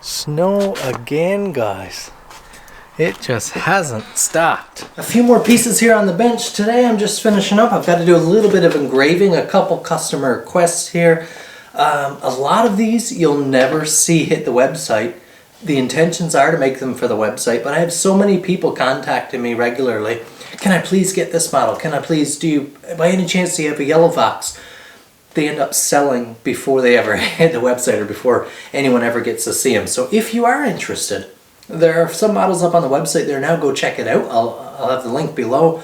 Snow again, guys. It just hasn't stopped. A few more pieces here on the bench. Today I'm just finishing up. I've got to do a little bit of engraving, a couple customer requests here. A lot of these you'll never see hit the website. The intentions are to make them for the website, but I have so many people contacting me regularly. Can I please get this model? Can I please, by any chance do you have a yellow fox? They end up selling before they ever hit the website or before anyone ever gets to see them. So if you are interested, there are some models up on the website there now. Go check it out. I'll have the link below.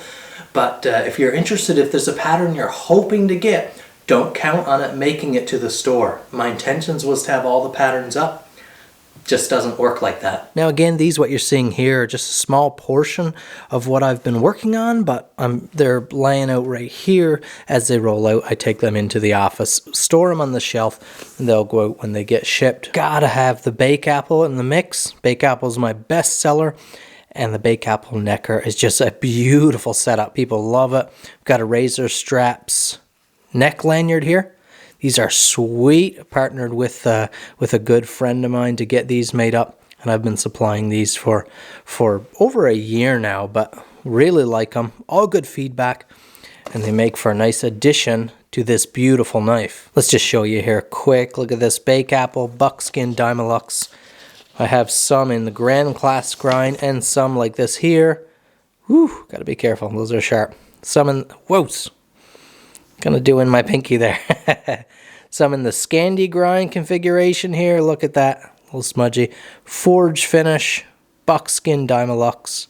But if you're interested, if there's a pattern you're hoping to get, don't count on it making it to the store. My intentions was to have all the patterns up. Just doesn't work like that. Now again, what you're seeing here are just a small portion of what I've been working on, but they're laying out right here. As they roll out, I take them into the office, store them on the shelf, and they'll go out when they get shipped. Gotta have the bake apple in the mix. Bake apple is my best seller, and the bake apple necker is just a beautiful setup. People love it. We've got a razor straps neck lanyard here. These are sweet. Partnered with a good friend of mine to get these made up, and I've been supplying these for over a year now, but really like them. All good feedback, and they make for a nice addition to this beautiful knife. Let's just show you here quick. Look at this bake apple buckskin Dymalux. I have some in the Grand Class grind and some like this here. Whew, gotta be careful. Those are sharp. Some in, whoa. Gonna do in my pinky there. Some in the Scandi grind configuration here. Look at that. A little smudgy. Forge finish. Buckskin Dymalux.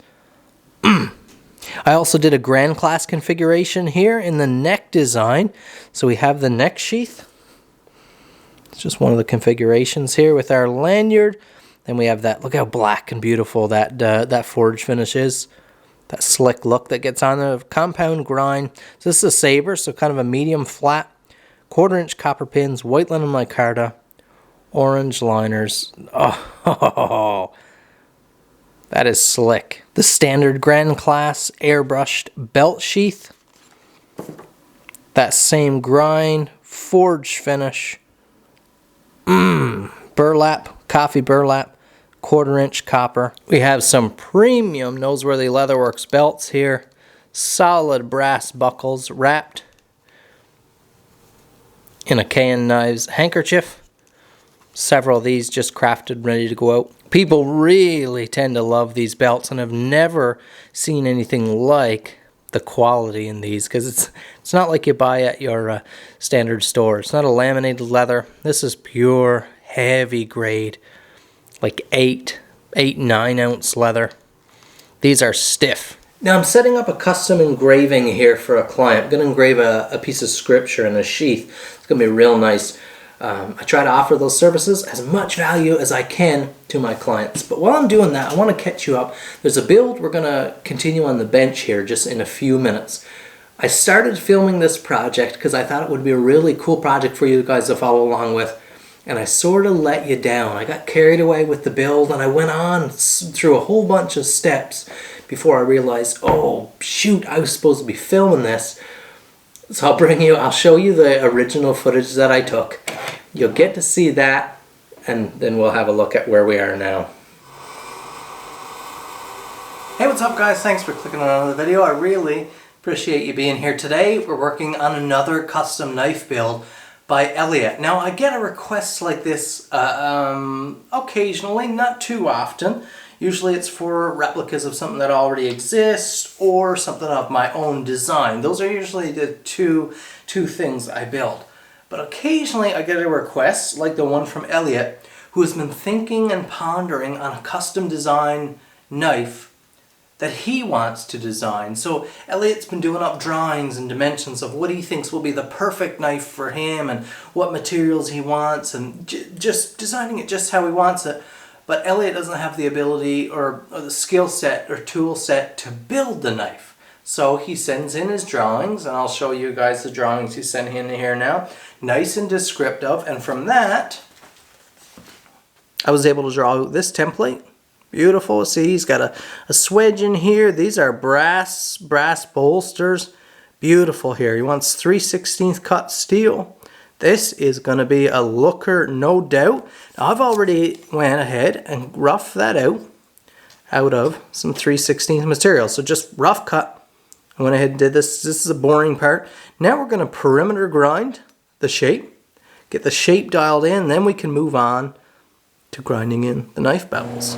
I also did a Grand Class configuration here in the neck design. So we have the neck sheath. It's just one of the configurations here with our lanyard. Then we have that. Look how black and beautiful that forge finish is. That slick look that gets on the compound grind. So this is a saber, so kind of a medium flat. 1/4-inch copper pins, white linen micarta, orange liners. Oh, that is slick. The standard Grand Class airbrushed belt sheath. That same grind, forge finish. Burlap, coffee burlap. 1/4-inch copper. We have some premium Noseworthy Leatherworks belts here. Solid brass buckles wrapped in a K&N Knives handkerchief. Several of these just crafted, ready to go out. People really tend to love these belts, and have never seen anything like the quality in these, because it's not like you buy at your standard store. It's not a laminated leather. This is pure heavy grade. Like 9 ounce leather. These are stiff. Now I'm setting up a custom engraving here for a client. I'm going to engrave a piece of scripture in a sheath. It's going to be real nice. I try to offer those services as much value as I can to my clients. But while I'm doing that, I want to catch you up. There's a build we're going to continue on the bench here just in a few minutes. I started filming this project because I thought it would be a really cool project for you guys to follow along with. And I sort of let you down. I got carried away with the build, and I went on through a whole bunch of steps before I realized, oh shoot, I was supposed to be filming this. So I'll show you the original footage that I took. You'll get to see that, and then we'll have a look at where we are now. Hey, what's up guys? Thanks for clicking on the video. I really appreciate you being here today. We're working on another custom knife build by Elliot. Now I get a request like this occasionally, not too often. Usually it's for replicas of something that already exists or something of my own design. Those are usually the two things I build. But occasionally I get a request like the one from Elliot, who has been thinking and pondering on a custom design knife that he wants to design. So Elliot's been doing up drawings and dimensions of what he thinks will be the perfect knife for him and what materials he wants, and just designing it just how he wants it. But Elliot doesn't have the ability or the skill set or tool set to build the knife. So he sends in his drawings, and I'll show you guys the drawings he sent in here now. Nice and descriptive, and from that I was able to draw this template. Beautiful. See, he's got a swedge in here. These are brass bolsters. Beautiful here. He wants 3/16 cut steel. This is going to be a looker, no doubt. Now, I've already went ahead and roughed that out of some 3/16 material. So just rough cut. I went ahead and did this. This is a boring part. Now we're going to perimeter grind the shape. Get the shape dialed in. Then we can move on to grinding in the knife bevels.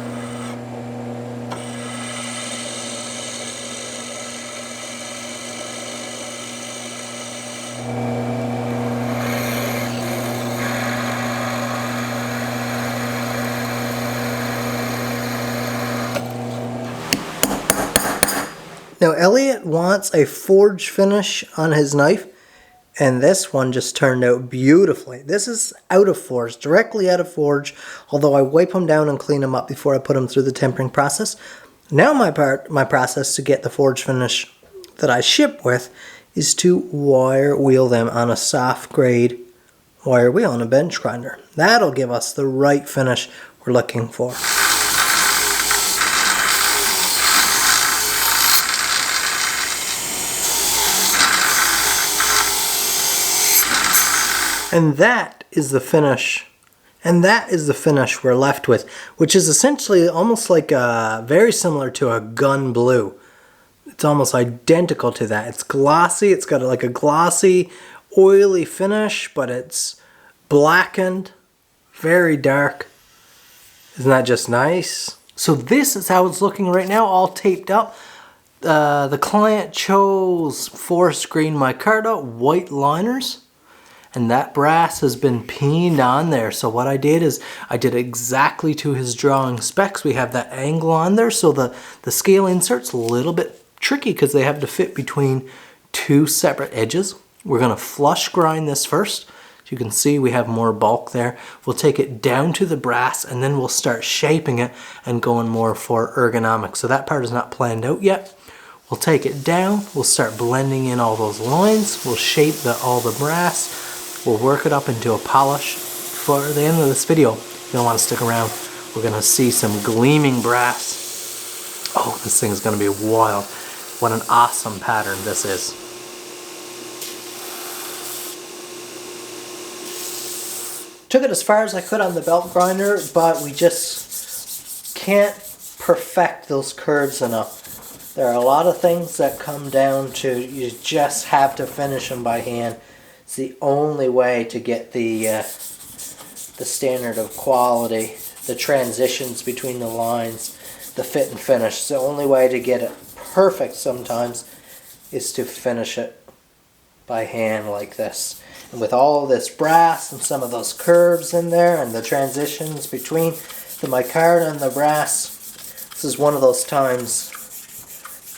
Now Elliot wants a forge finish on his knife, and this one just turned out beautifully. This is out of forge, directly out of forge, although I wipe them down and clean them up before I put them through the tempering process. Now my process to get the forge finish that I ship with is to wire wheel them on a soft grade wire wheel on a bench grinder. That'll give us the right finish we're looking for. And that is the finish. And that is the finish we're left with, which is essentially almost like very similar to a gun blue. It's almost identical to that. It's glossy. It's got like a glossy, oily finish, but it's blackened, very dark. Isn't that just nice? So this is how it's looking right now, all taped up. The client chose forest green micarta, white liners. And that brass has been peened on there. So what I did is I did exactly to his drawing specs. We have that angle on there. So the scale insert's a little bit tricky because they have to fit between two separate edges. We're going to flush grind this first. As you can see, we have more bulk there. We'll take it down to the brass and then we'll start shaping it and going more for ergonomics. So that part is not planned out yet. We'll take it down. We'll start blending in all those lines. We'll shape all the brass. We'll work it up into a polish. For the end of this video, you're going to want to stick around. We're going to see some gleaming brass. Oh, this thing is going to be wild. What an awesome pattern this is. Took it as far as I could on the belt grinder, but we just can't perfect those curves enough. There are a lot of things that come down to you just have to finish them by hand. It's the only way to get the standard of quality, the transitions between the lines, the fit and finish. It's the only way to get it perfect sometimes is to finish it by hand like this. And with all this brass and some of those curves in there and the transitions between the micarta and the brass, this is one of those times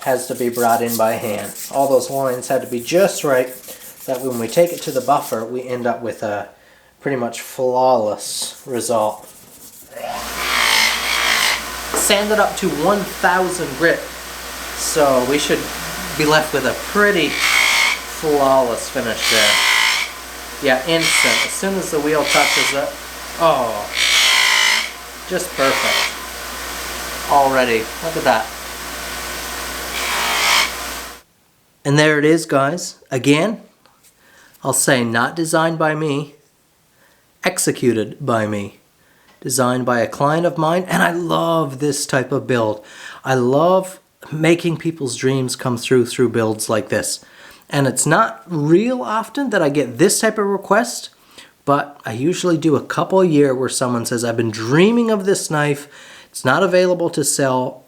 has to be brought in by hand. All those lines had to be just right, that when we take it to the buffer, we end up with a pretty much flawless result. Sanded up to 1000 grit, so we should be left with a pretty flawless finish there. Yeah, instant. As soon as the wheel touches it, oh, just perfect. Already, look at that. And there it is, guys. Again, I'll say not designed by me, executed by me. Designed by a client of mine, and I love this type of build. I love making people's dreams come through builds like this. And it's not real often that I get this type of request, but I usually do a couple a year where someone says, I've been dreaming of this knife. It's not available to sell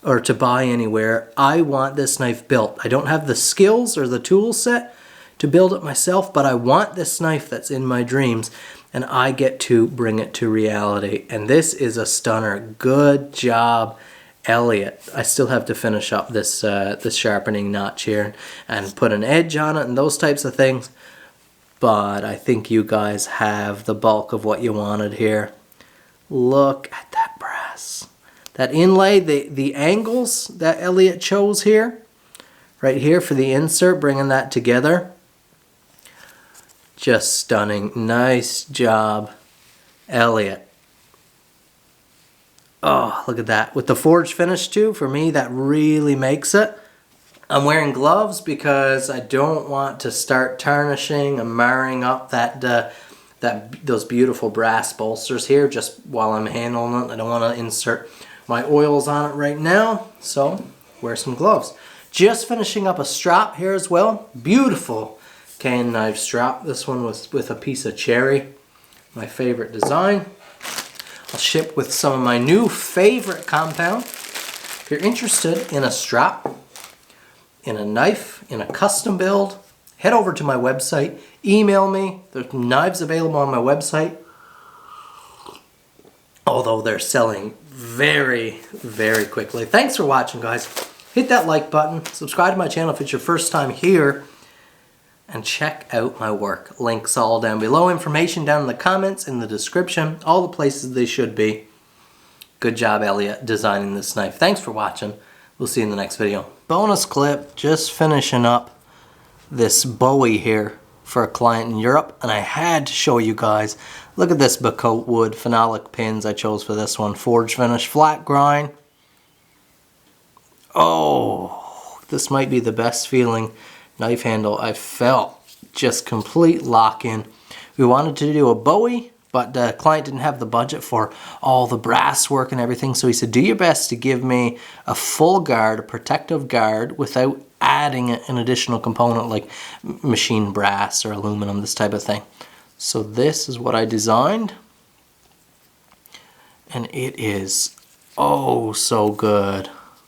or to buy anywhere. I want this knife built. I don't have the skills or the tool set to build it myself, but I want this knife that's in my dreams, and I get to bring it to reality. And this is a stunner. Good job, Elliot. I still have to finish up this this sharpening notch here and put an edge on it and those types of things, but I think you guys have the bulk of what you wanted here. Look at that brass. That inlay, the angles that Elliot chose here, right here for the insert, bringing that together. Just stunning. Nice job, Elliot. Oh, look at that. With the forge finish too, for me, that really makes it. I'm wearing gloves because I don't want to start tarnishing and marring up those beautiful brass bolsters here just while I'm handling it. I don't want to insert my oils on it right now, so wear some gloves. Just finishing up a strap here as well. Beautiful cane knife strap. This one was with a piece of cherry, my favorite design. I'll ship with some of my new favorite compound. If you're interested in a strap, in a knife, in a custom build, head over to my website, email me. There's knives available on my website, although they're selling very, very quickly. Thanks for watching, guys. Hit that like button, subscribe to my channel if it's your first time here, and check out my work. Links all down below, information down in the comments, in the description, all the places they should be. Good job, Elliot, designing this knife. Thanks for watching. We'll see you in the next video. Bonus clip, just finishing up this Bowie here for a client in Europe, and I had to show you guys. Look at this Bacote wood phenolic pins I chose for this one. Forge finish, flat grind. Oh, this might be the best feeling knife handle I've felt. Just complete lock-in. We wanted to do a Bowie, but the client didn't have the budget for all the brass work and everything, so he said, do your best to give me a full guard, a protective guard, without adding an additional component like machine brass or aluminum, this type of thing. So this is what I designed, and it is oh so good.